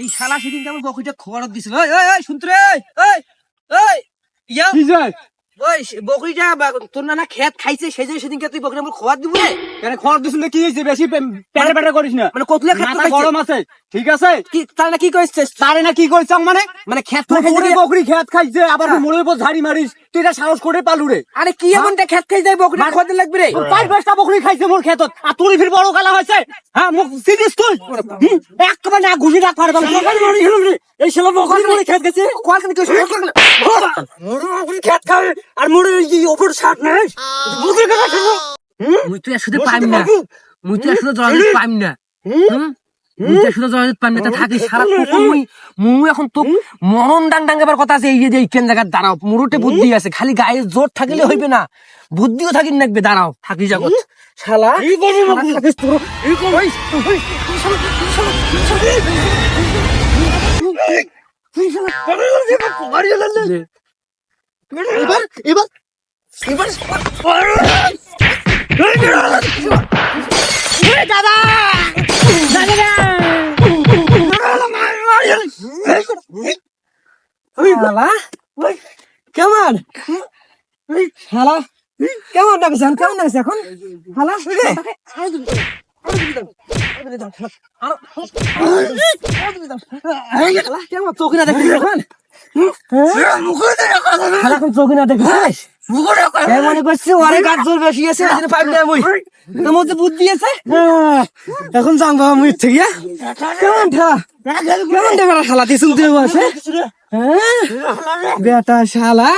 এই শালা সেদিন কেমন বকরিটা খবর দিছিল। ওই ওই ওই শুনতে রে, ওই ওই ইয়া কি যায় ওই বকরিটা তোর নানা খেত খাইছে সেই জন্য সেদিনকে তুই বকরি আমার খবর দিব রে। কেন খড় দিছিল কি হইছে? বেশি প্যাটার প্যাটার করিস না। মানে কতলা খেত মাথা গরম আছে, ঠিক আছে? কি তার না কি কইছিস? তারে না কি কইছ মানে? মানে খেত তুই খাইছে বকরি বকরি খেত খাইছে, আবার মোড়ের উপর ঝাড়ি মারিস, তুই এটা সাহস করে পালু রে? আরে কি এমনটা খেত খাই যায় বকরি খবর লাগবে রে? পাঁচ পাঁচটা বকরি খাইছে মোর খেতত, আর তুই ফির বড় কালা হয়েছে। হ্যাঁ মুখ সিরিয়াস তুই একবার না ঘুষি ডাক পারে এই ছেলে বকরি খেত গেছে। কোয়াল কেন কইছিস? বকরি খেত খাবে আর মোড়ের এই ওপর শার্ট নাই বকরি কথা শুনো। মুই তো আসলে পাইম না, মুই তো আসলে জড়াতে পাইম না। মুই তো আসলে জড়াতে পাইম না, তা থাকি সারা মুই এখন তো মরণ ডাঙ্গাবার কথা আছে। এই যে কেন জায়গায় দাঁড়াও, মুরুটে বুদ্ধি আছে, খালি গায়ে জোর থাকলে হইবে না, বুদ্ধিও থাকি লাগবে। দাঁড়াও থাকি জগৎ শালা এই বলি বকরি থাকিস তোর এই কই এবার এবার এবার দাদা শালা কেমন শালা কেমন লাগছে? কেমন লাগছে এখন শালা? কেমন চোখ না দেখিস এখন? এখন চোখ না দেখিস? মনে করছি অনেক গাছ জোর বেশি আছে, তোর মধ্যে বুদ্ধি আছে। এখন যাং বাবা মুই থেকে কেমন ঠেলা, কেমন ঠেলা শালা দিয়ে শুনতে আছে। বেটা শালা